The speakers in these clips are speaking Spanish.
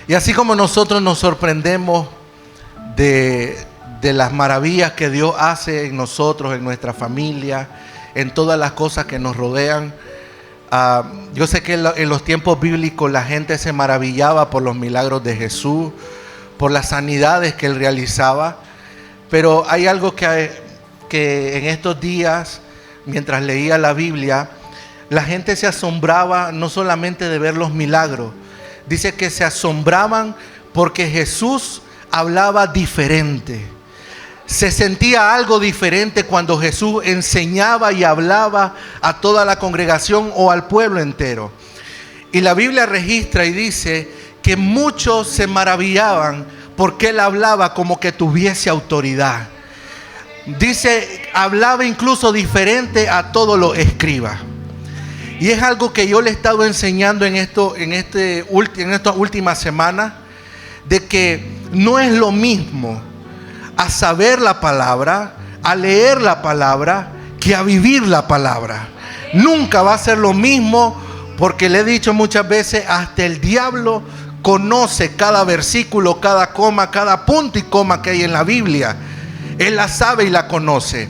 Y así como nosotros nos sorprendemos de las maravillas que Dios hace en nosotros, en nuestra familia, en todas las cosas que nos rodean, yo sé que en los tiempos bíblicos la gente se maravillaba por los milagros de Jesús, por las sanidades que Él realizaba. Pero hay algo que en estos días, mientras leía la Biblia, la gente se asombraba no solamente de ver los milagros. Dice que se asombraban porque Jesús hablaba diferente. Se sentía algo diferente cuando Jesús enseñaba y hablaba a toda la congregación o al pueblo entero. Y la Biblia registra y dice que muchos se maravillaban porque Él hablaba como que tuviese autoridad. Dice, hablaba incluso diferente a todos los escribas. Y es algo que yo le he estado enseñando en estas últimas semanas, de que no es lo mismo a saber la palabra, a leer la palabra, que a vivir la palabra. Nunca va a ser lo mismo, porque le he dicho muchas veces, hasta el diablo conoce cada versículo, cada coma, cada punto y coma que hay en la Biblia. Él la sabe y la conoce.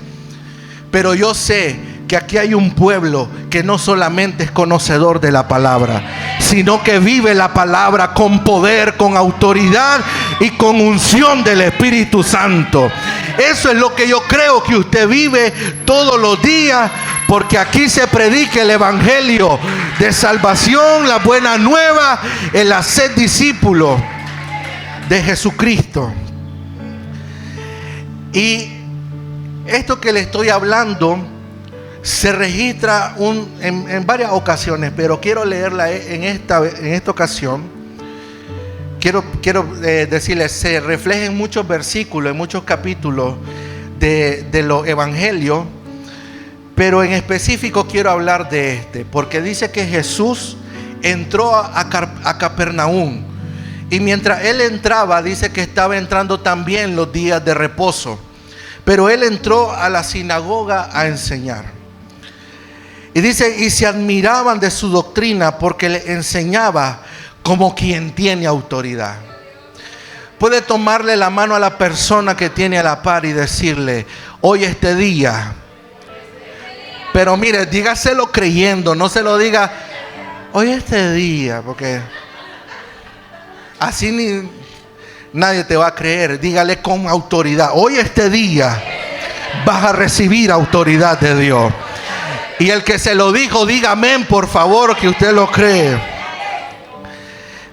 Pero yo sé que aquí hay un pueblo que no solamente es conocedor de la palabra, sino que vive la palabra con poder, con autoridad y con unción del Espíritu Santo. Eso es lo que yo creo que usted vive todos los días, porque aquí se predica el evangelio de salvación, la buena nueva, el hacer discípulos de Jesucristo. Y esto que le estoy hablando se registra en varias ocasiones, pero quiero leerla en esta ocasión. Quiero decirles, se refleja en muchos versículos, en muchos capítulos de los evangelios, pero en específico quiero hablar de este, porque dice que Jesús entró a Capernaum, y mientras Él entraba, dice que estaba entrando también los días de reposo, pero Él entró a la sinagoga a enseñar. Y dice, y se admiraban de su doctrina, porque le enseñaba como quien tiene autoridad. Puede tomarle la mano a la persona que tiene a la par y decirle, hoy este día. Pero mire, dígaselo creyendo, no se lo diga, hoy este día, porque así nadie te va a creer. Dígale con autoridad, hoy este día vas a recibir autoridad de Dios. Y el que se lo dijo, diga amén, por favor, que usted lo cree.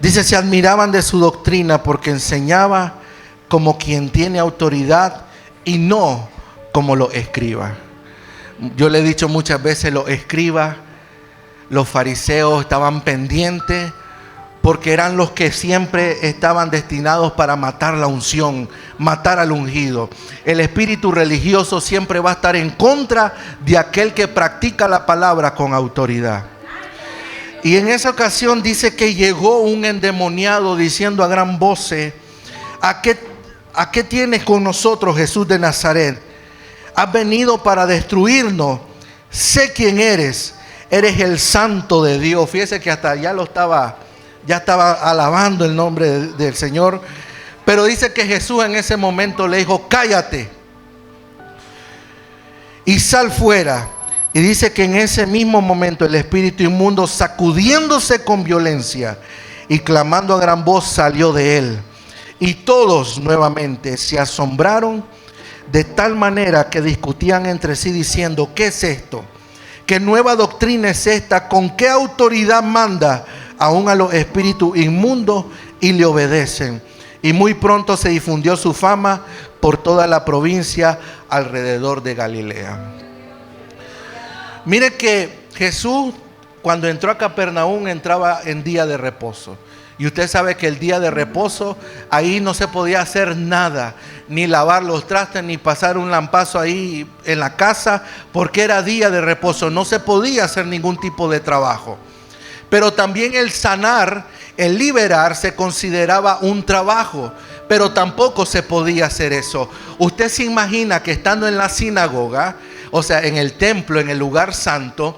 Dice, se admiraban de su doctrina, porque enseñaba como quien tiene autoridad y no como los escribas. Yo le he dicho muchas veces, los escribas, los fariseos estaban pendientes, porque eran los que siempre estaban destinados para matar la unción, matar al ungido. El espíritu religioso siempre va a estar en contra de aquel que practica la palabra con autoridad. Y en esa ocasión dice que llegó un endemoniado diciendo a gran voz, ¿a qué tienes con nosotros, Jesús de Nazaret? Has venido para destruirnos. Sé quién eres el Santo de Dios. Fíjese que hasta ya estaba alabando el nombre del Señor. Pero dice que Jesús en ese momento le dijo, cállate y sal fuera. Y dice que en ese mismo momento el espíritu inmundo, sacudiéndose con violencia y clamando a gran voz, salió de él. Y todos nuevamente se asombraron, de tal manera que discutían entre sí diciendo, ¿qué es esto? ¿Qué nueva doctrina es esta? ¿Con qué autoridad manda aún a los espíritus inmundos y le obedecen? Y muy pronto se difundió su fama por toda la provincia alrededor de Galilea. Mire que Jesús, cuando entró a Capernaum, entraba en día de reposo. Y usted sabe que el día de reposo, ahí no se podía hacer nada, ni lavar los trastes, ni pasar un lampazo ahí en la casa, porque era día de reposo, no se podía hacer ningún tipo de trabajo. Pero también el sanar, el liberar, se consideraba un trabajo, pero tampoco se podía hacer eso. Usted se imagina que estando en la sinagoga, o sea, en el templo, en el lugar santo,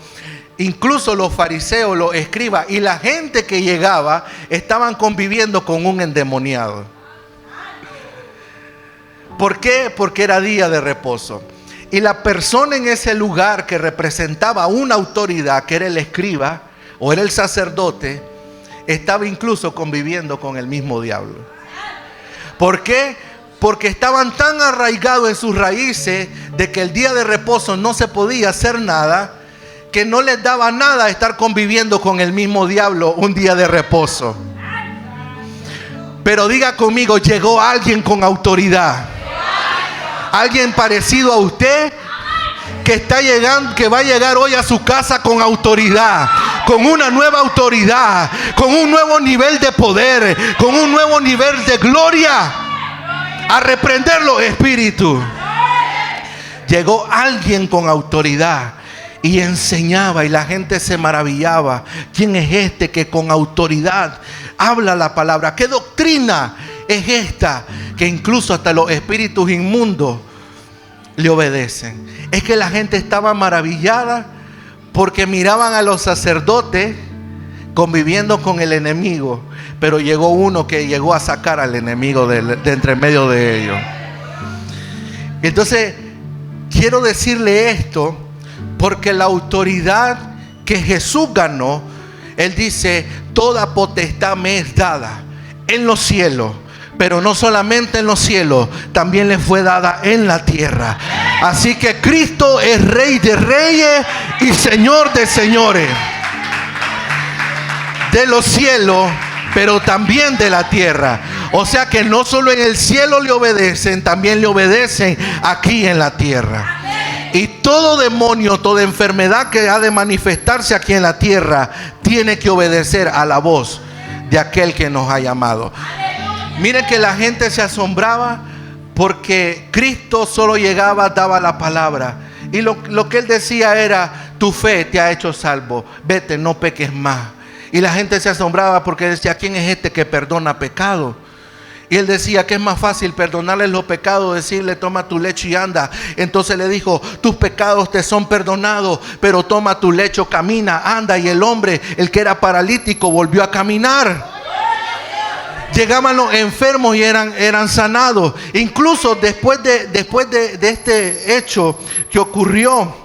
incluso los fariseos, los escribas y la gente que llegaba estaban conviviendo con un endemoniado. ¿Por qué? Porque era día de reposo. Y la persona en ese lugar que representaba una autoridad, que era el escriba o era el sacerdote, estaba incluso conviviendo con el mismo diablo. ¿Por qué? Porque estaban tan arraigados en sus raíces de que el día de reposo no se podía hacer nada, que no les daba nada estar conviviendo con el mismo diablo un día de reposo. Pero diga conmigo, llegó alguien con autoridad. Alguien parecido a usted que está llegando, que va a llegar hoy a su casa con autoridad, con una nueva autoridad, con un nuevo nivel de poder, con un nuevo nivel de gloria, a reprender los espíritus. Llegó alguien con autoridad y enseñaba, y la gente se maravillaba. ¿Quién es este que con autoridad habla la palabra? ¿Qué doctrina es esta que incluso hasta los espíritus inmundos le obedecen? Es que la gente estaba maravillada porque miraban a los sacerdotes conviviendo con el enemigo, pero llegó uno que llegó a sacar al enemigo de entre medio de ellos. Entonces quiero decirle esto porque la autoridad que Jesús ganó, Él dice: toda potestad me es dada en los cielos, pero no solamente en los cielos, también le fue dada en la tierra. Así que Cristo es Rey de reyes y Señor de señores, de los cielos, pero también de la tierra. O sea que no solo en el cielo le obedecen, también le obedecen aquí en la tierra. Y todo demonio, toda enfermedad que ha de manifestarse aquí en la tierra, tiene que obedecer a la voz de aquel que nos ha llamado. Miren que la gente se asombraba porque Cristo solo llegaba, daba la palabra. Y lo que Él decía era: tu fe te ha hecho salvo, vete, no peques más. Y la gente se asombraba porque decía: ¿quién es este que perdona pecado? Y Él decía que es más fácil perdonarles los pecados, decirle: toma tu lecho y anda. Entonces le dijo: tus pecados te son perdonados, pero toma tu lecho, camina, anda. Y el hombre, el que era paralítico, volvió a caminar. Llegaban los enfermos y eran sanados. Incluso después de este hecho que ocurrió,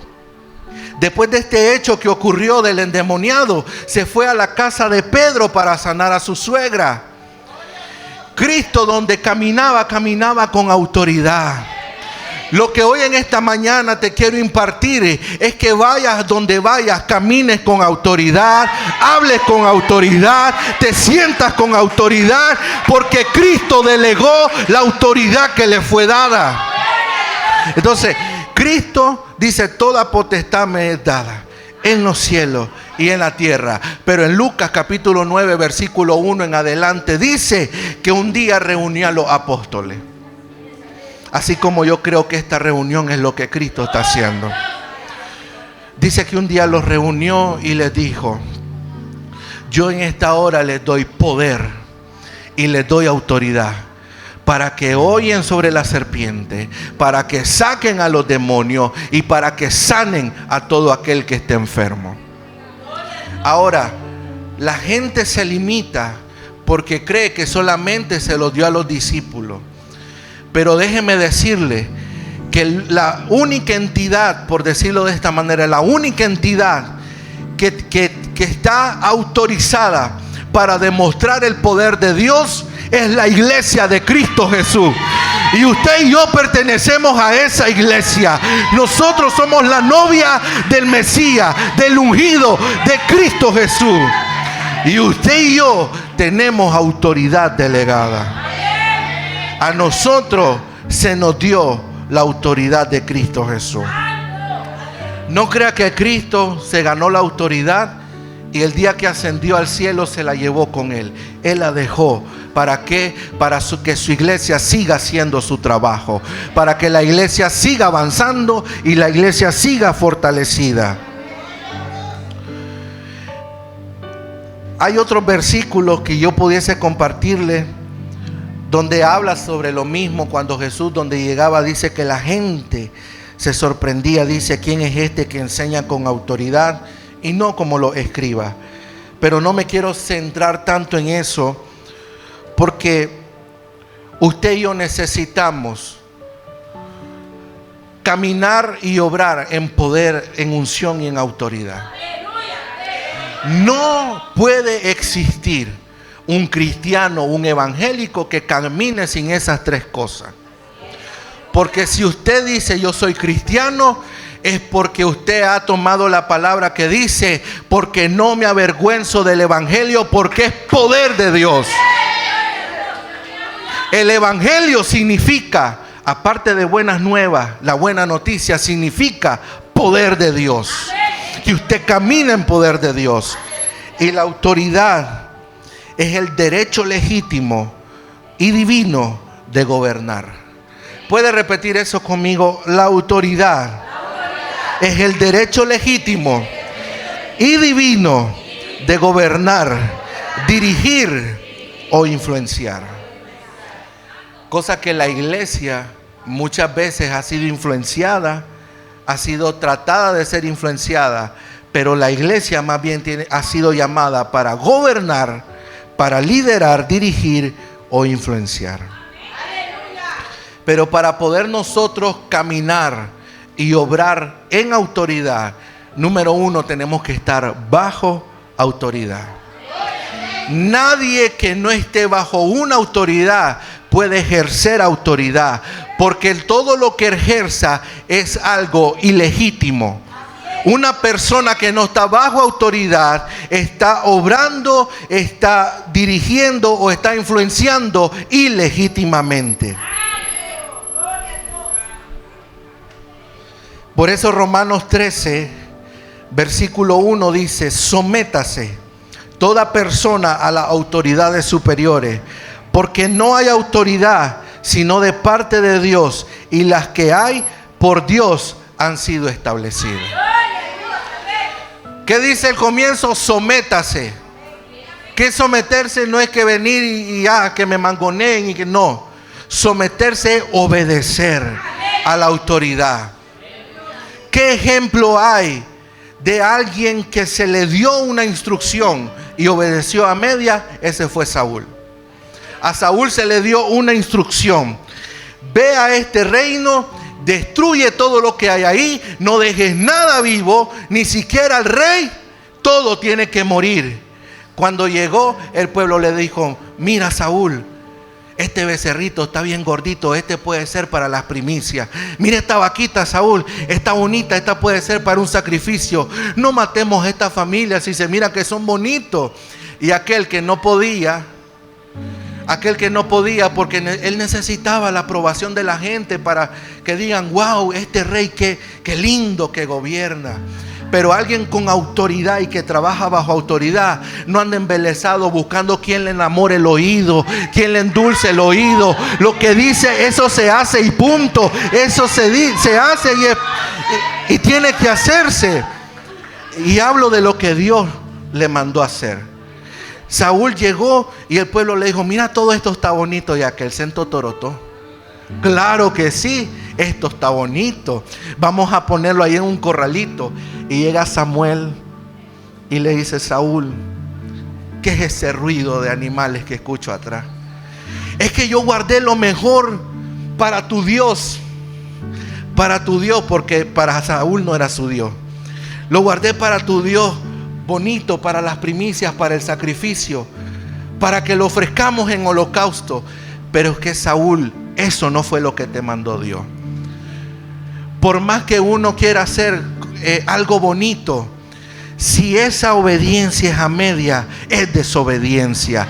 después de este hecho que ocurrió del endemoniado, se fue a la casa de Pedro para sanar a su suegra. Cristo, donde caminaba con autoridad. Lo que hoy en esta mañana te quiero impartir es que vayas donde vayas, camines con autoridad, hables con autoridad, te sientas con autoridad, porque Cristo delegó la autoridad que le fue dada. Entonces, Cristo dice: toda potestad me es dada en los cielos y en la tierra. Pero en Lucas capítulo 9 versículo 1 en adelante dice que un día reunió a los apóstoles. Así como yo creo que esta reunión es lo que Cristo está haciendo. Dice que un día los reunió y les dijo: yo en esta hora les doy poder y les doy autoridad para que oyen sobre la serpiente, para que saquen a los demonios y para que sanen a todo aquel que esté enfermo. Ahora, la gente se limita porque cree que solamente se lo dio a los discípulos. Pero déjeme decirle que la única entidad, por decirlo de esta manera, la única entidad que está autorizada para demostrar el poder de Dios es la iglesia de Cristo Jesús. Y usted y yo pertenecemos a esa iglesia. Nosotros somos la novia del Mesías, del ungido de Cristo Jesús. Y usted y yo tenemos autoridad delegada. A nosotros se nos dio la autoridad de Cristo Jesús. No crea que Cristo se ganó la autoridad y el día que ascendió al cielo se la llevó con Él. Él la dejó. ¿Para qué? Para que su iglesia siga haciendo su trabajo. Para que la iglesia siga avanzando y la iglesia siga fortalecida. Hay otros versículos que yo pudiese compartirle donde habla sobre lo mismo. Cuando Jesús, donde llegaba, dice que la gente se sorprendía. Dice: ¿quién es este que enseña con autoridad y no como los escribas. Pero no me quiero centrar tanto en eso, porque usted y yo necesitamos caminar y obrar en poder, en unción y en autoridad. No puede existir un cristiano, un evangélico que camine sin esas tres cosas. Porque si usted dice yo soy cristiano, es porque usted ha tomado la palabra que dice, porque no me avergüenzo del evangelio, porque es poder de Dios. El evangelio significa, aparte de buenas nuevas, la buena noticia significa poder de Dios. Que usted camina en poder de Dios. Y la autoridad es el derecho legítimo y divino de gobernar. ¿Puede repetir eso conmigo? La autoridad es el derecho legítimo y divino de gobernar, dirigir o influenciar. Cosa que la iglesia muchas veces ha sido influenciada, ha sido tratada de ser influenciada, pero la iglesia más bien ha sido llamada para gobernar, para liderar, dirigir o influenciar. Pero para poder nosotros caminar y obrar en autoridad, número uno, tenemos que estar bajo autoridad. Nadie que no esté bajo una autoridad puede ejercer autoridad, porque todo lo que ejerza es algo ilegítimo. Una persona que no está bajo autoridad está obrando, está dirigiendo o está influenciando ilegítimamente. Por eso Romanos 13, versículo 1 dice: sométase toda persona a las autoridades superiores, porque no hay autoridad sino de parte de Dios, y las que hay por Dios han sido establecidas. ¿Qué dice el comienzo? Sométase. Que someterse no es que venir y que me mangoneen y que no. Someterse es obedecer a la autoridad. ¿Qué ejemplo hay de alguien que se le dio una instrucción y obedeció a media? Ese fue Saúl. A Saúl se le dio una instrucción: ve a este reino, destruye todo lo que hay ahí, no dejes nada vivo, ni siquiera al rey, todo tiene que morir. Cuando llegó, el pueblo le dijo: mira, Saúl, este becerrito está bien gordito, este puede ser para las primicias. Mira esta vaquita, Saúl, está bonita, esta puede ser para un sacrificio. No matemos a esta familia si se mira que son bonitos. Y aquel que no podía, porque él necesitaba la aprobación de la gente para que digan: wow, este rey qué lindo que gobierna. Pero alguien con autoridad y que trabaja bajo autoridad no anda embelesado buscando quien le enamore el oído, quien le endulce el oído. Lo que dice, eso se hace y punto. Eso se hace y tiene que hacerse. Y hablo de lo que Dios le mandó a hacer. Saúl llegó y el pueblo le dijo: mira, todo esto está bonito. Y aquel se entotorotó. Claro que sí, esto está bonito. Vamos a ponerlo ahí en un corralito. Y llega Samuel y le dice: Saúl, ¿qué es ese ruido de animales que escucho atrás? Es que yo guardé lo mejor para tu Dios. Para tu Dios, porque para Saúl no era su Dios. Lo guardé para tu Dios, bonito, para las primicias, para el sacrificio, para que lo ofrezcamos en holocausto. Pero es que Saúl, eso no fue lo que te mandó Dios. Por más que uno quiera hacer algo bonito, si esa obediencia es a media, es desobediencia.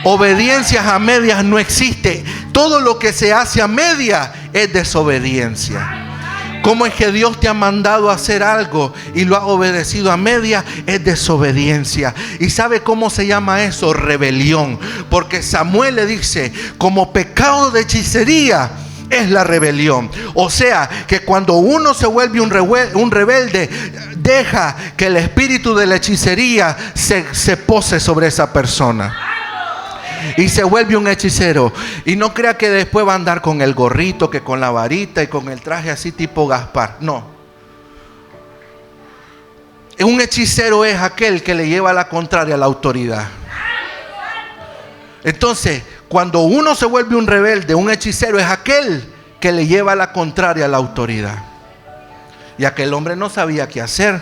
Obediencias a medias no existe. Todo lo que se hace a media es desobediencia. ¿Cómo es que Dios te ha mandado a hacer algo y lo has obedecido a media? Es desobediencia. ¿Y sabe cómo se llama eso? Rebelión. Porque Samuel le dice: como pecado de hechicería es la rebelión. O sea, que cuando uno se vuelve un rebelde, deja que el espíritu de la hechicería se pose sobre esa persona. Y se vuelve un hechicero. Y no crea que después va a andar con el gorrito, que con la varita y con el traje así tipo Gaspar. No. Un hechicero es aquel que le lleva la contraria a la autoridad. Entonces, cuando uno se vuelve un rebelde, un hechicero es aquel que le lleva la contraria a la autoridad. Y aquel hombre no sabía qué hacer,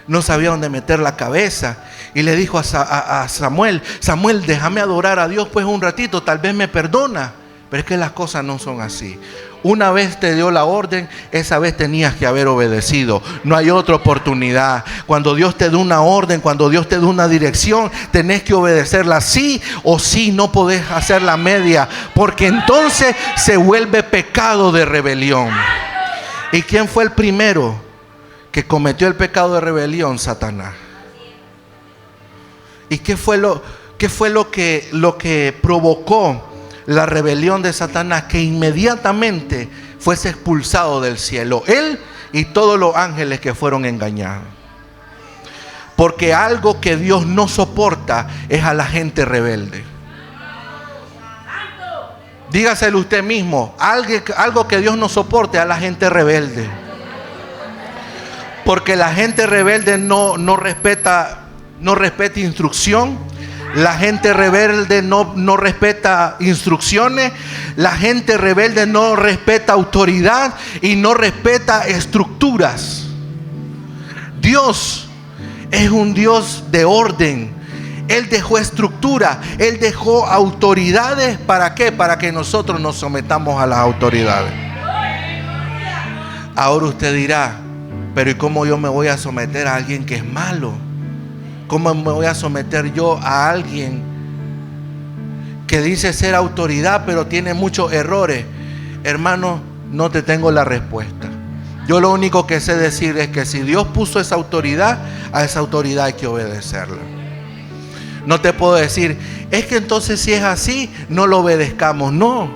no sabía dónde meter la cabeza. Y le dijo a Samuel: Samuel, déjame adorar a Dios pues un ratito, tal vez me perdona. Pero es que las cosas no son así. Una vez te dio la orden, esa vez tenías que haber obedecido. No hay otra oportunidad. Cuando Dios te da una orden, cuando Dios te da una dirección, tenés que obedecerla sí o sí. No podés hacerla media, porque entonces se vuelve pecado de rebelión. ¿Y quién fue el primero que cometió el pecado de rebelión? Satanás. ¿Y qué fue lo que provocó la rebelión de Satanás? Que inmediatamente fuese expulsado del cielo, él y todos los ángeles que fueron engañados. Porque algo que Dios no soporta es a la gente rebelde. Dígaselo usted mismo: algo que Dios no soporte a la gente rebelde. Porque la gente rebelde no respeta instrucción. La gente rebelde no respeta instrucciones. La gente rebelde no respeta autoridad y no respeta estructuras. Dios es un Dios de orden. Él dejó estructura, Él dejó autoridades. ¿Para qué? Para que nosotros nos sometamos a las autoridades. Ahora usted dirá: pero ¿y cómo yo me voy a someter a alguien que es malo? ¿Cómo me voy a someter yo a alguien que dice ser autoridad pero tiene muchos errores? Hermano, no te tengo la respuesta. Yo lo único que sé decir es que si Dios puso esa autoridad, a esa autoridad hay que obedecerla. No te puedo decir: es que entonces si es así, no lo obedezcamos. No.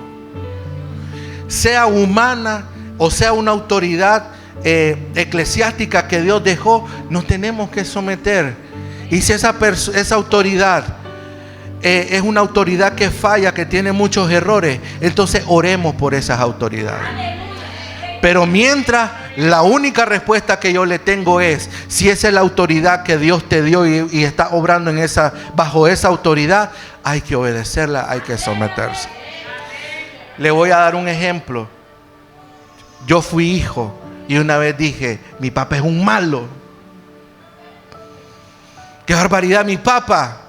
Sea humana o sea una autoridad eclesiástica que Dios dejó, nos tenemos que someter. Y si esa autoridad es una autoridad que falla, que tiene muchos errores, entonces oremos por esas autoridades. Pero mientras, la única respuesta que yo le tengo es: si esa es la autoridad que Dios te dio y está obrando bajo esa autoridad, hay que obedecerla, hay que someterse. Le voy a dar un ejemplo. Yo fui hijo y una vez dije: mi papá es un malo. ¡Qué barbaridad, mi papá!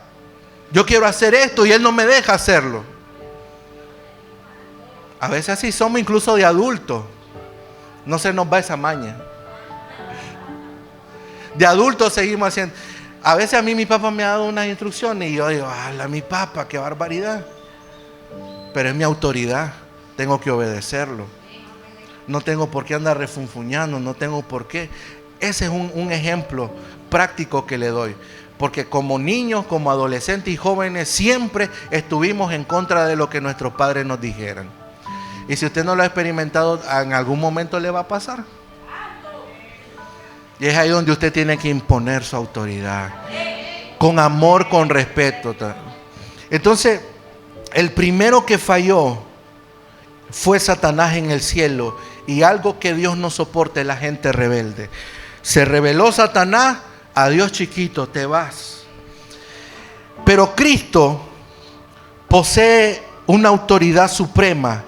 Yo quiero hacer esto y él no me deja hacerlo. A veces así somos, incluso de adultos. No se nos va esa maña. De adultos seguimos haciendo. A veces a mí mi papá me ha dado unas instrucciones y yo digo: ¡hala, mi papá, qué barbaridad! Pero es mi autoridad, tengo que obedecerlo. No tengo por qué andar refunfuñando, no tengo por qué. Ese es un ejemplo práctico que le doy. Porque como niños, como adolescentes y jóvenes, siempre estuvimos en contra de lo que nuestros padres nos dijeran. Y si usted no lo ha experimentado, en algún momento le va a pasar. Y es ahí donde usted tiene que imponer su autoridad. Con amor, con respeto. Entonces, el primero que falló fue Satanás en el cielo. Y algo que Dios no soporta es la gente rebelde. Se rebeló Satanás. Adiós, chiquito, te vas. Pero Cristo posee una autoridad suprema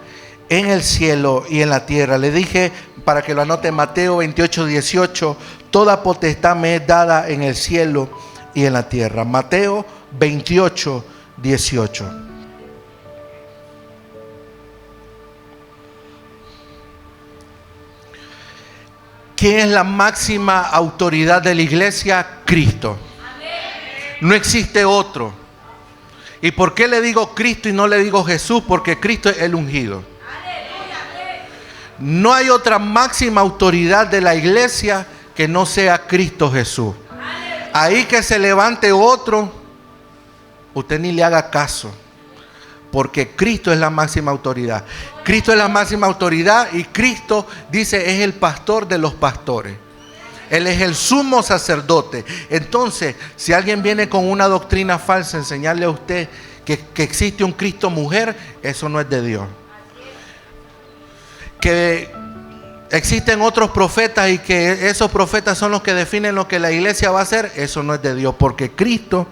en el cielo y en la tierra. Le dije, para que lo anote, Mateo 28:18: toda potestad me es dada en el cielo y en la tierra. Mateo 28:18. ¿Quién es la máxima autoridad de la iglesia? Cristo. No existe otro. ¿Y por qué le digo Cristo y no le digo Jesús? Porque Cristo es el ungido. No hay otra máxima autoridad de la iglesia que no sea Cristo Jesús. Ahí que se levante otro, usted ni le haga caso. Porque Cristo es la máxima autoridad. Cristo es la máxima autoridad y Cristo, dice, es el pastor de los pastores. Él es el sumo sacerdote. Entonces, si alguien viene con una doctrina falsa, enseñarle a usted que existe un Cristo mujer, eso no es de Dios. Que existen otros profetas y que esos profetas son los que definen lo que la iglesia va a hacer, eso no es de Dios, porque Cristo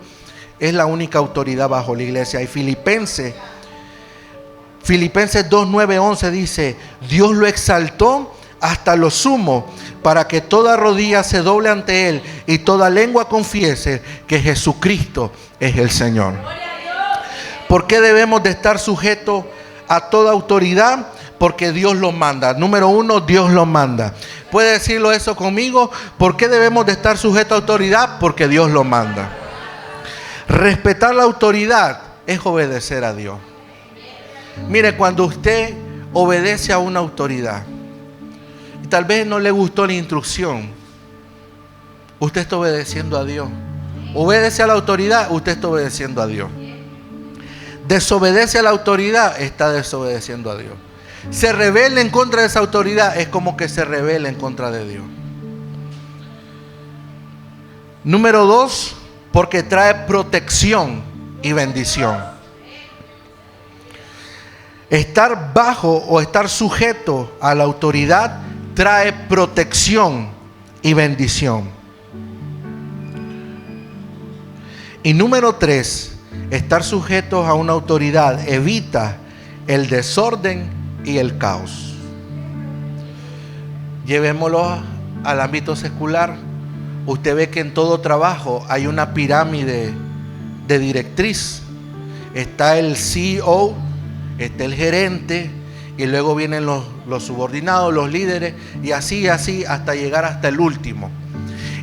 es la única autoridad bajo la iglesia. Y Filipenses 2, 9, 11 dice: Dios lo exaltó hasta lo sumo, para que toda rodilla se doble ante Él y toda lengua confiese que Jesucristo es el Señor. ¿Por qué debemos de estar sujetos a toda autoridad? Porque Dios lo manda. Número uno, Dios lo manda. ¿Puede decirlo eso conmigo? ¿Por qué debemos de estar sujetos a autoridad? Porque Dios lo manda. Respetar la autoridad es obedecer a Dios. Mire, cuando usted obedece a una autoridad y tal vez no le gustó la instrucción, usted está obedeciendo a Dios. Obedece a la autoridad, usted está obedeciendo a Dios. Desobedece a la autoridad, está desobedeciendo a Dios. Se rebela en contra de esa autoridad, es como que se rebela en contra de Dios. Número 2, porque trae protección y bendición. Estar bajo o estar sujeto a la autoridad trae protección y bendición. Y número 3, estar sujetos a una autoridad evita el desorden y el caos. Llevémoslo al ámbito secular. Usted ve que en todo trabajo hay una pirámide de directriz. Está el CEO, está el gerente, y luego vienen los subordinados, los líderes, y así hasta llegar hasta el último.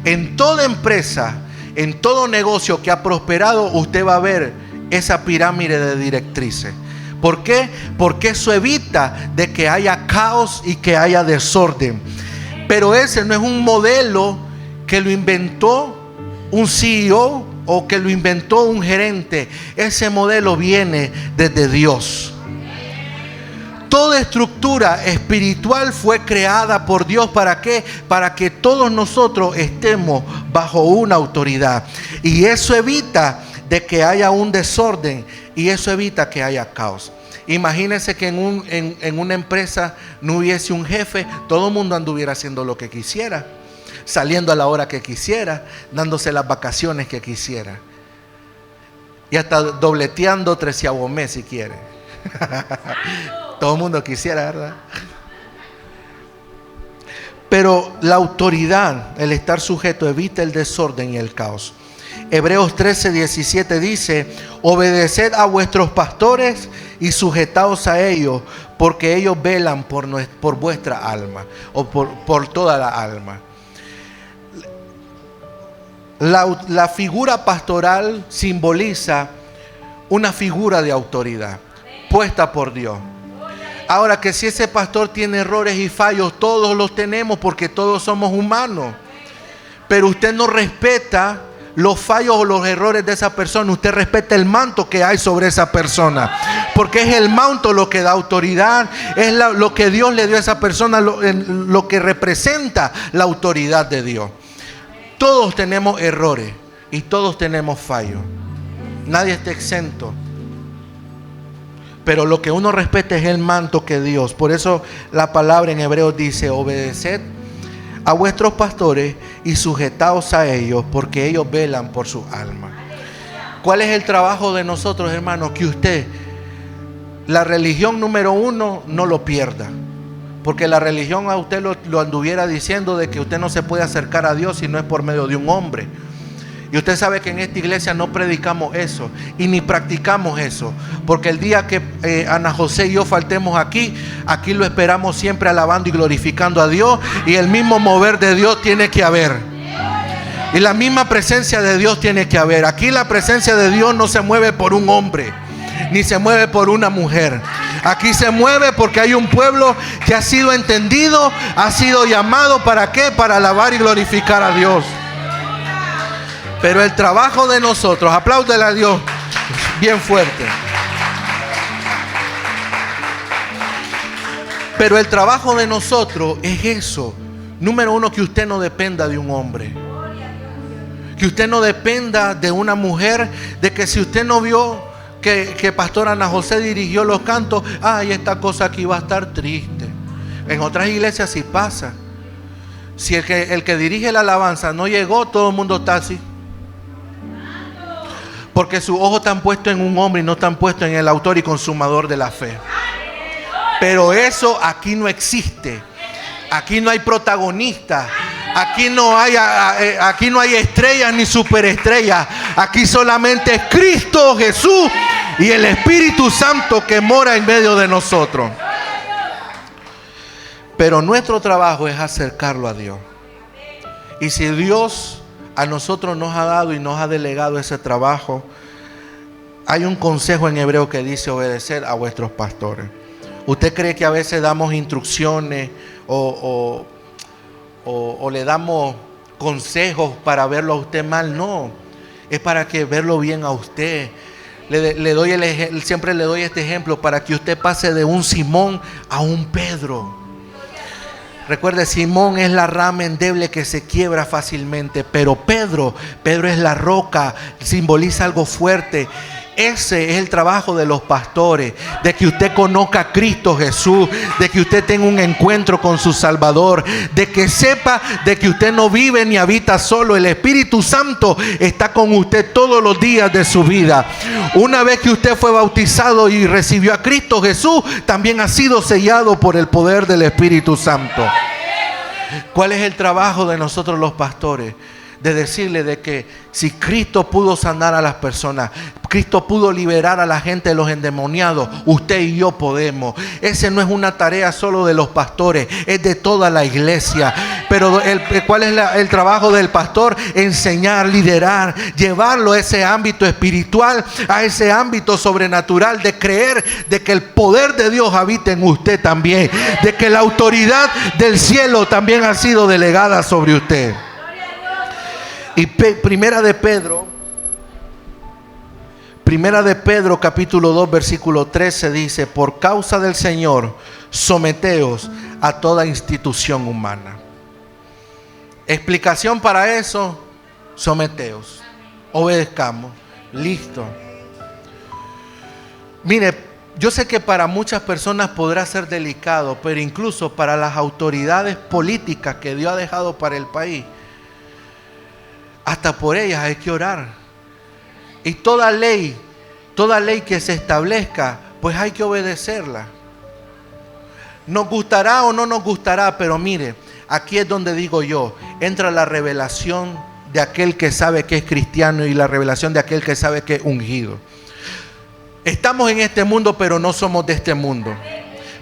En toda empresa, en todo negocio que ha prosperado, usted va a ver esa pirámide de directrices. ¿Por qué? Porque eso evita de que haya caos y que haya desorden. Pero ese no es un modelo que lo inventó un CEO o que lo inventó un gerente. Ese modelo viene desde Dios. Toda estructura espiritual fue creada por Dios. ¿Para qué? Para que todos nosotros estemos bajo una autoridad. Y eso evita de que haya un desorden, y eso evita que haya caos. Imagínense que en una empresa no hubiese un jefe, todo el mundo anduviera haciendo lo que quisiera, saliendo a la hora que quisiera, dándose las vacaciones que quisiera, y hasta dobleteando 13avo mes si quiere. Todo el mundo quisiera, ¿verdad? Pero la autoridad, el estar sujeto, evita el desorden y el caos. Hebreos 13, 17 dice: obedeced a vuestros pastores y sujetaos a ellos, porque ellos velan por vuestra alma, o por toda la alma. La figura pastoral simboliza una figura de autoridad puesta por Dios. Ahora, que si ese pastor tiene errores y fallos, todos los tenemos, porque todos somos humanos. Pero usted no respeta los fallos o los errores de esa persona. Usted respeta el manto que hay sobre esa persona, porque es el manto lo que da autoridad. Es lo que Dios le dio a esa persona, lo que representa la autoridad de Dios. Todos tenemos errores y todos tenemos fallos. Nadie está exento. Pero lo que uno respeta es el manto que Dios. Por eso la palabra en Hebreos dice: obedeced a vuestros pastores y sujetaos a ellos, porque ellos velan por su alma. ¿Cuál es el trabajo de nosotros, hermanos? Que usted, la religión número 1, no lo pierda. Porque la religión a usted lo anduviera diciendo de que usted no se puede acercar a Dios si no es por medio de un hombre. Y usted sabe que en esta iglesia no predicamos eso y ni practicamos eso, porque el día que Ana José y yo faltemos aquí lo esperamos siempre alabando y glorificando a Dios, y el mismo mover de Dios tiene que haber, y la misma presencia de Dios tiene que haber. Aquí la presencia de Dios no se mueve por un hombre, ni se mueve por una mujer. Aquí se mueve porque hay un pueblo que ha sido entendido, ha sido llamado. ¿Para qué? Para alabar y glorificar a Dios. Pero el trabajo de nosotros, apláudele a Dios bien fuerte. Pero el trabajo de nosotros es eso. Número 1, que usted no dependa de un hombre. Que usted no dependa de una mujer. De que si usted no vio que Pastor Ana José dirigió los cantos, ay, esta cosa aquí va a estar triste. En otras iglesias sí pasa. Si el que dirige la alabanza no llegó, todo el mundo está así. Porque sus ojos están puestos en un hombre y no están puestos en el autor y consumador de la fe. Pero eso aquí no existe. Aquí no hay protagonistas. Aquí no hay estrellas ni superestrellas. Aquí solamente es Cristo Jesús y el Espíritu Santo que mora en medio de nosotros. Pero nuestro trabajo es acercarlo a Dios. Y si Dios a nosotros nos ha dado y nos ha delegado ese trabajo, hay un consejo en hebreo que dice obedecer a vuestros pastores. ¿Usted cree que a veces damos instrucciones o le damos consejos para verlo a usted mal? No, es para que verlo bien a usted. Siempre le doy este ejemplo para que usted pase de un Simón a un Pedro. Recuerde, Simón es la rama endeble que se quiebra fácilmente, pero Pedro es la roca, simboliza algo fuerte. Ese es el trabajo de los pastores, de que usted conozca a Cristo Jesús, de que usted tenga un encuentro con su Salvador, de que sepa de que usted no vive ni habita solo. El Espíritu Santo está con usted todos los días de su vida. Una vez que usted fue bautizado y recibió a Cristo Jesús, también ha sido sellado por el poder del Espíritu Santo. ¿Cuál es el trabajo de nosotros los pastores? De decirle de que si Cristo pudo sanar a las personas, Cristo pudo liberar a la gente de los endemoniados, usted y yo podemos. Ese no es una tarea solo de los pastores, es de toda la iglesia. Pero ¿cuál es el trabajo del pastor? Enseñar, liderar, llevarlo a ese ámbito espiritual, a ese ámbito sobrenatural, de creer de que el poder de Dios habita en usted también, de que la autoridad del cielo también ha sido delegada sobre usted. Y Primera de Pedro capítulo 2 versículo 13 dice: por causa del Señor, someteos a toda institución humana. Explicación para eso: someteos, obedezcamos, listo. Mire, yo sé que para muchas personas podrá ser delicado, pero incluso para las autoridades políticas que Dios ha dejado para el país, hasta por ellas hay que orar. Y toda ley que se establezca, pues hay que obedecerla. Nos gustará o no nos gustará, pero mire, aquí es donde digo yo, entra la revelación de aquel que sabe que es cristiano y la revelación de aquel que sabe que es ungido. Estamos en este mundo, pero no somos de este mundo.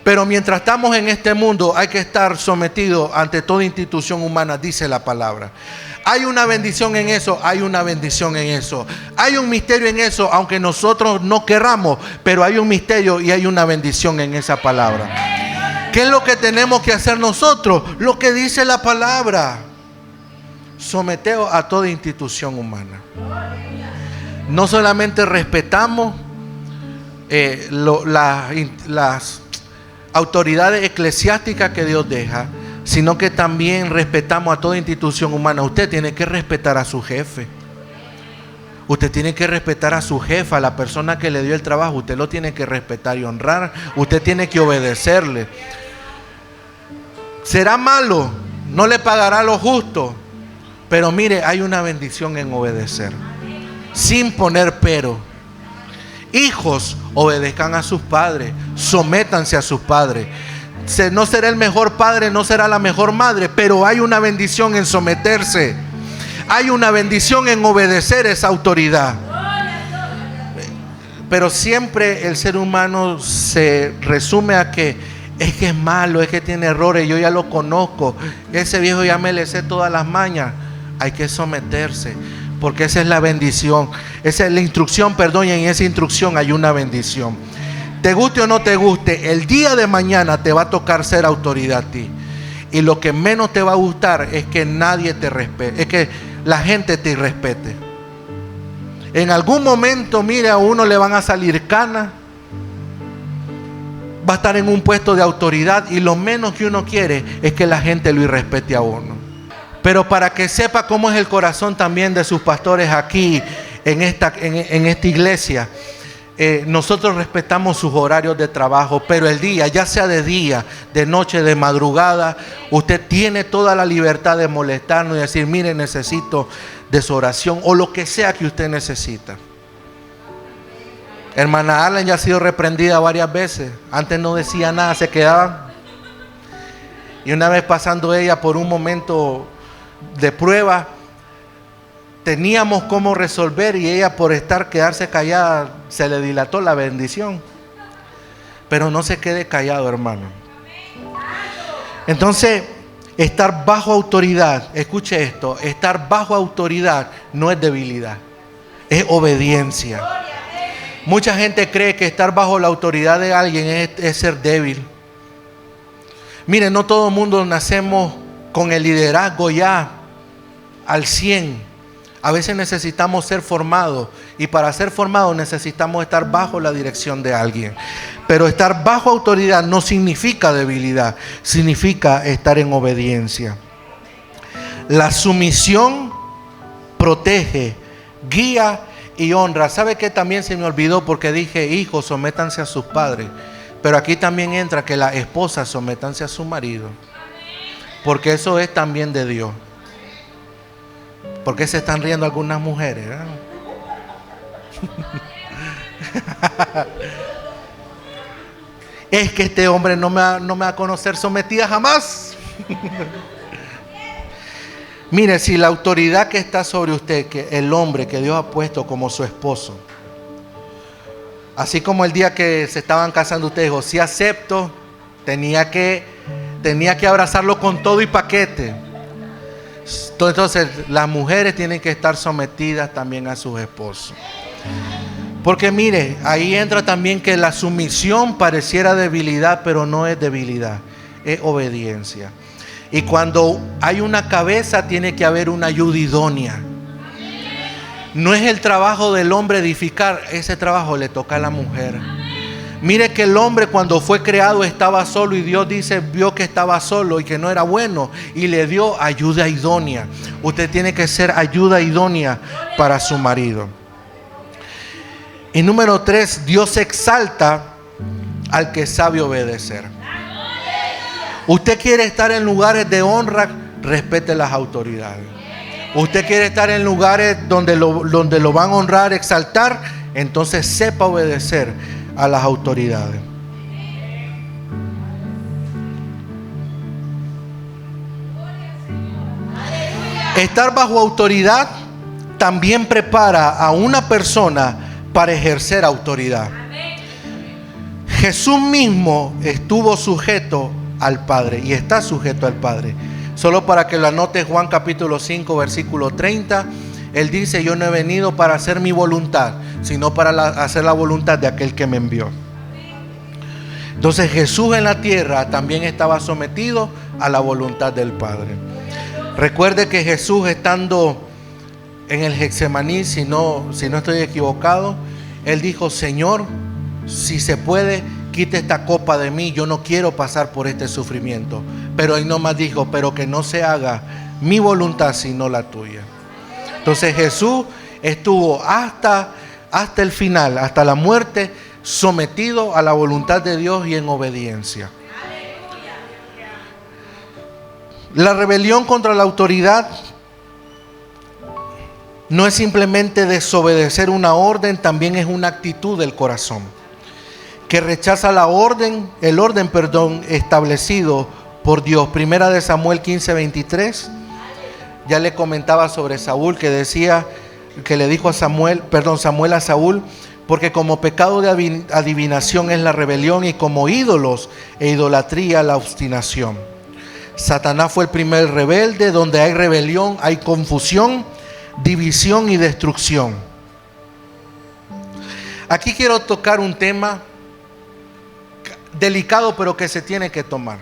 Pero mientras estamos en este mundo, hay que estar sometidos ante toda institución humana, dice la palabra. Hay una bendición en eso, hay una bendición en eso. Hay un misterio en eso, aunque nosotros no querramos, pero hay un misterio y hay una bendición en esa palabra. ¿Qué es lo que tenemos que hacer nosotros? Lo que dice la palabra. Someteos a toda institución humana. No solamente respetamos las autoridades eclesiásticas que Dios deja, sino que también respetamos a toda institución humana. Usted tiene que respetar a su jefe. Usted tiene que respetar a su jefa, a la persona que le dio el trabajo. Usted lo tiene que respetar y honrar. Usted tiene que obedecerle. Será malo, no le pagará lo justo, pero mire, hay una bendición en obedecer, sin poner pero. Hijos, obedezcan a sus padres, sométanse a sus padres. No será el mejor padre, no será la mejor madre, pero hay una bendición en someterse. Hay una bendición en obedecer esa autoridad. Pero siempre el ser humano se resume a que es malo, es que tiene errores, yo ya lo conozco, ese viejo ya me le sé todas las mañas. Hay que someterse, porque esa es la bendición, esa es la instrucción, perdón, y en esa instrucción hay una bendición. Te guste o no te guste, el día de mañana te va a tocar ser autoridad a ti. Y lo que menos te va a gustar es que nadie te respete, es que la gente te irrespete. En algún momento, mire, a uno le van a salir canas, va a estar en un puesto de autoridad y lo menos que uno quiere es que la gente lo irrespete a uno. Pero para que sepa cómo es el corazón también de sus pastores aquí en esta iglesia, nosotros respetamos sus horarios de trabajo, pero el día, ya sea de día, de noche, de madrugada, usted tiene toda la libertad de molestarnos y decir, mire, necesito de su oración o lo que sea que usted necesita. Hermana Allen ya ha sido reprendida varias veces. Antes no decía nada, se quedaba. Y una vez pasando ella por un momento de prueba, teníamos cómo resolver y ella por quedarse callada se le dilató la bendición. Pero no se quede callado, hermano. Entonces, estar bajo autoridad, escuche esto, estar bajo autoridad no es debilidad, es obediencia. Mucha gente cree que estar bajo la autoridad de alguien es ser débil. Mire, no todo el mundo nacemos con el liderazgo ya al 100. A veces necesitamos ser formados y para ser formados necesitamos estar bajo la dirección de alguien. Pero estar bajo autoridad no significa debilidad, significa estar en obediencia. La sumisión protege, guía y honra. ¿Sabe qué? También se me olvidó porque dije, hijos, sométanse a sus padres. Pero aquí también entra que las esposas sométanse a su marido. Porque eso es también de Dios. ¿Por qué se están riendo algunas mujeres? Es que este hombre no me va a conocer sometida jamás. Mire, si la autoridad que está sobre usted, que el hombre que Dios ha puesto como su esposo, así como el día que se estaban casando ustedes dijo, sí acepto, tenía que abrazarlo con todo y paquete. Entonces las mujeres tienen que estar sometidas también a sus esposos. Porque mire, ahí entra también que la sumisión pareciera debilidad, pero no es debilidad, es obediencia. Y cuando hay una cabeza tiene que haber una ayuda idónea. No es el trabajo del hombre edificar, ese trabajo le toca a la mujer. Mire que el hombre cuando fue creado estaba solo y Dios vio que estaba solo y que no era bueno y le dio ayuda idónea. Usted tiene que ser ayuda idónea para su marido. Y número 3, Dios exalta al que sabe obedecer. Usted quiere estar en lugares de honra, respete las autoridades. Usted quiere estar en lugares donde lo van a honrar, exaltar, entonces sepa obedecer a las autoridades. Estar bajo autoridad también prepara a una persona para ejercer autoridad. Jesús mismo estuvo sujeto al Padre y está sujeto al Padre. Solo para que lo anote, Juan capítulo 5 versículo 30, Él dice, yo no he venido para hacer mi voluntad, sino para hacer la voluntad de aquel que me envió. Entonces Jesús en la tierra también estaba sometido a la voluntad del Padre. Recuerde que Jesús estando en el Getsemaní, si no estoy equivocado, Él dijo, Señor, si se puede, quite esta copa de mí, yo no quiero pasar por este sufrimiento. Pero Él nomás dijo, pero que no se haga mi voluntad sino la tuya. Entonces Jesús estuvo hasta el final, hasta la muerte, sometido a la voluntad de Dios y en obediencia. La rebelión contra la autoridad no es simplemente desobedecer una orden, también es una actitud del corazón que rechaza el orden establecido por Dios. Primera de Samuel 15:23. Ya le comentaba sobre Saúl que decía, que le dijo a Samuel a Saúl, porque como pecado de adivinación es la rebelión y como ídolos e idolatría la obstinación. Satanás fue el primer rebelde. Donde hay rebelión hay confusión, división y destrucción. Aquí quiero tocar un tema delicado pero que se tiene que tomar.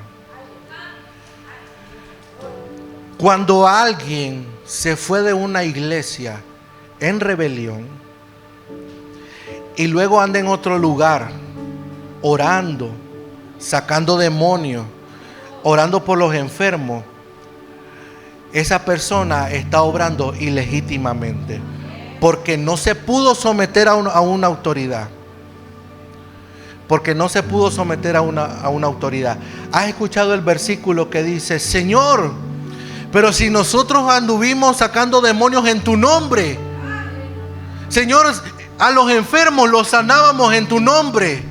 Cuando alguien se fue de una iglesia en rebelión y luego anda en otro lugar orando, sacando demonios, orando por los enfermos, esa persona está obrando ilegítimamente porque no se pudo someter a una autoridad. porque no se pudo someter a una autoridad. ¿Has escuchado el versículo que dice: Señor, pero si nosotros anduvimos sacando demonios en tu nombre? Señor, a los enfermos los sanábamos en tu nombre.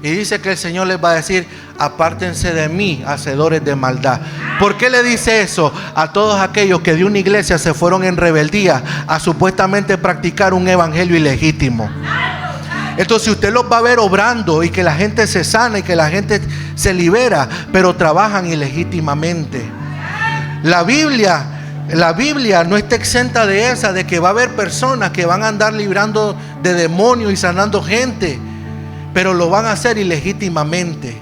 Y dice que el Señor les va a decir: apártense de mí, hacedores de maldad. ¿Por qué le dice eso? A todos aquellos que de una iglesia se fueron en rebeldía a supuestamente practicar un evangelio ilegítimo. Entonces usted los va a ver obrando y que la gente se sana y que la gente se libera, pero trabajan ilegítimamente. La Biblia no está exenta de esa, de que va a haber personas que van a andar librando de demonios y sanando gente, pero lo van a hacer ilegítimamente.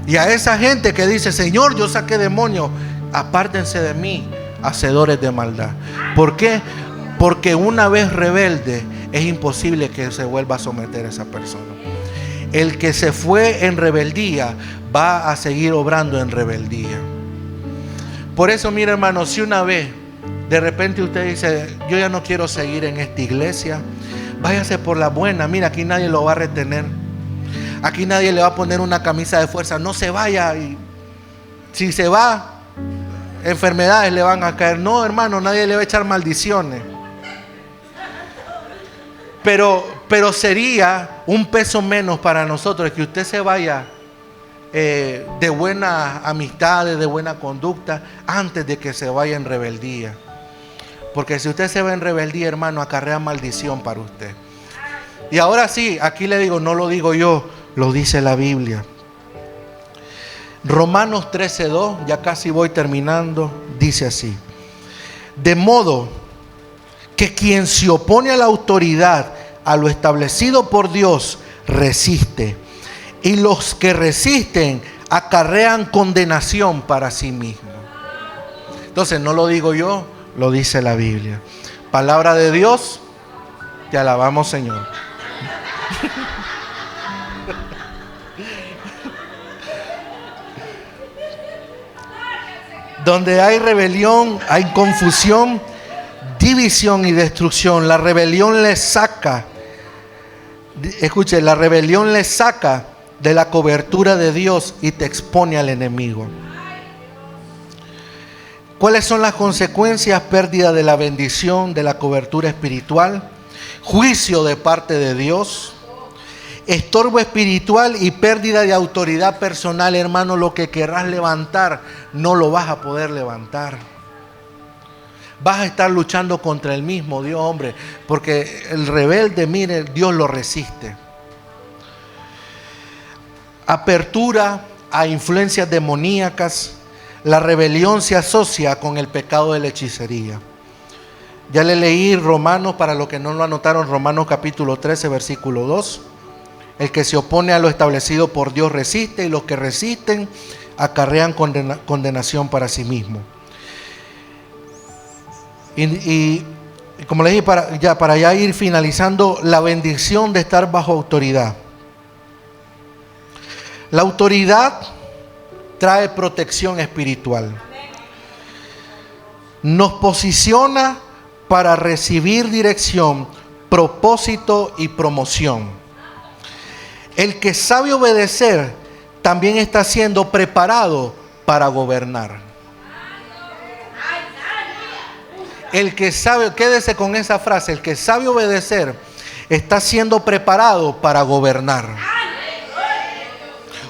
Y a esa gente que dice: Señor, yo saqué demonios, apártense de mí, hacedores de maldad. ¿Por qué? Porque una vez rebelde es imposible que se vuelva a someter a esa persona. El que se fue en rebeldía va a seguir obrando en rebeldía. Por eso, mira, hermano, si una vez de repente usted dice: yo ya no quiero seguir en esta iglesia, váyase por la buena. Mira, aquí nadie lo va a retener. Aquí nadie le va a poner una camisa de fuerza. No se vaya. Y si se va, enfermedades le van a caer. No, hermano, nadie le va a echar maldiciones. Pero sería un peso menos para nosotros que usted se vaya de buenas amistades, de buena conducta, antes de que se vaya en rebeldía. Porque si usted se va en rebeldía, hermano, acarrea maldición para usted. Y ahora sí, aquí le digo, no lo digo yo, lo dice la Biblia. Romanos 13:2, ya casi voy terminando, dice así: de modo que quien se opone a la autoridad, a lo establecido por Dios, resiste. Y los que resisten acarrean condenación para sí mismos. Entonces no lo digo yo, lo dice la Biblia. Palabra de Dios, te alabamos, Señor. Donde hay rebelión, hay confusión, división y destrucción. La rebelión le saca, escuche, la rebelión le saca de la cobertura de Dios y te expone al enemigo. ¿Cuáles son las consecuencias? Pérdida de la bendición, de la cobertura espiritual, juicio de parte de Dios, estorbo espiritual y pérdida de autoridad personal. Hermano, lo que querrás levantar, no lo vas a poder levantar. Vas a estar luchando contra el mismo Dios, hombre, porque el rebelde, mire, Dios lo resiste. Apertura a influencias demoníacas. La rebelión se asocia con el pecado de la hechicería. Ya le leí Romanos, para los que no lo anotaron, Romanos capítulo 13, versículo 2. El que se opone a lo establecido por Dios resiste, y los que resisten acarrean condenación para sí mismo. Y como le dije, para ya ir finalizando, la bendición de estar bajo autoridad. La autoridad trae protección espiritual. Nos posiciona para recibir dirección, propósito y promoción. El que sabe obedecer también está siendo preparado para gobernar. El que sabe, quédese con esa frase, el que sabe obedecer está siendo preparado para gobernar.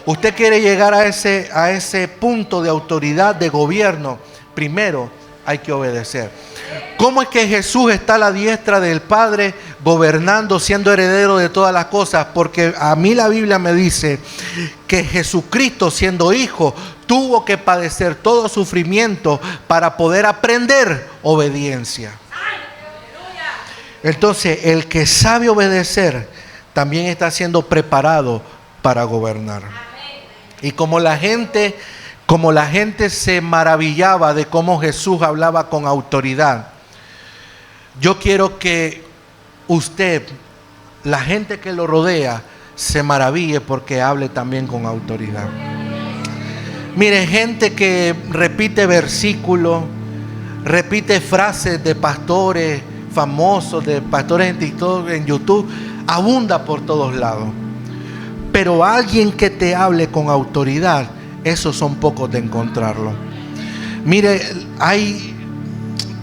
Usted quiere llegar a ese punto de autoridad, de gobierno, primero hay que obedecer. ¿Cómo es que Jesús está a la diestra del Padre, gobernando, siendo heredero de todas las cosas? Porque a mí la Biblia me dice que Jesucristo, siendo hijo, tuvo que padecer todo sufrimiento para poder aprender obediencia. Entonces, el que sabe obedecer también está siendo preparado para gobernar. Y como la gente se maravillaba de cómo Jesús hablaba con autoridad, yo quiero que usted, la gente que lo rodea, se maraville porque hable también con autoridad. Mire, gente que repite versículos, repite frases de pastores famosos, de pastores en TikTok, en YouTube, abunda por todos lados. Pero alguien que te hable con autoridad, esos son pocos de encontrarlo. Mire,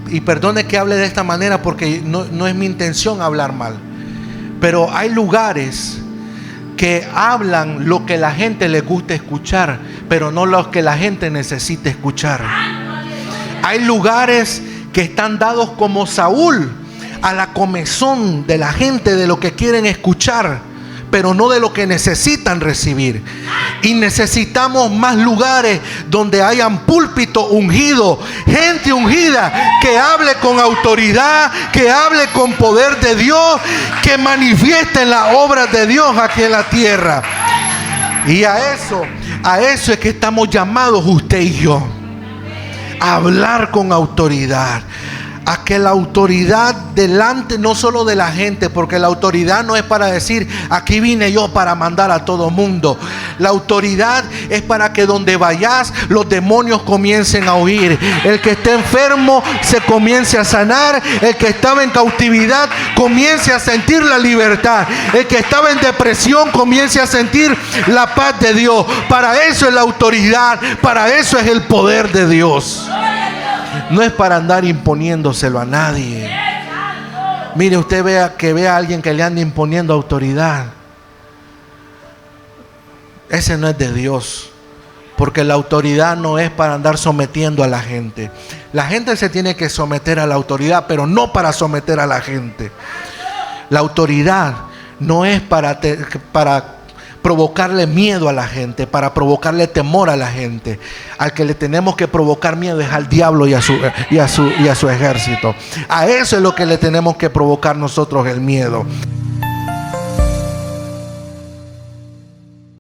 y perdone que hable de esta manera porque no es mi intención hablar mal, pero hay lugares que hablan lo que la gente le gusta escuchar, pero no lo que la gente necesita escuchar. Hay lugares que están dados como Saúl a la comezón de la gente, de lo que quieren escuchar, pero no de lo que necesitan recibir. Y necesitamos más lugares donde hayan púlpito ungido, gente ungida que hable con autoridad, que hable con poder de Dios, que manifiesten las obras de Dios aquí en la tierra. Y a eso es que estamos llamados usted y yo, a hablar con autoridad. A que la autoridad delante no solo de la gente, porque la autoridad no es para decir aquí vine yo para mandar a todo mundo. La autoridad es para que donde vayas los demonios comiencen a huir, el que esté enfermo se comience a sanar, el que estaba en cautividad comience a sentir la libertad, el que estaba en depresión comience a sentir la paz de Dios. Para eso es la autoridad, para eso es el poder de Dios. No es para andar imponiéndoselo a nadie. Mire, usted vea a alguien que le anda imponiendo autoridad. Ese no es de Dios. Porque la autoridad no es para andar sometiendo a la gente. La gente se tiene que someter a la autoridad, pero no para someter a la gente. La autoridad no es para provocarle miedo a la gente, para provocarle temor a la gente. Al que le tenemos que provocar miedo es al diablo y a su ejército. A eso es lo que le tenemos que provocar nosotros el miedo.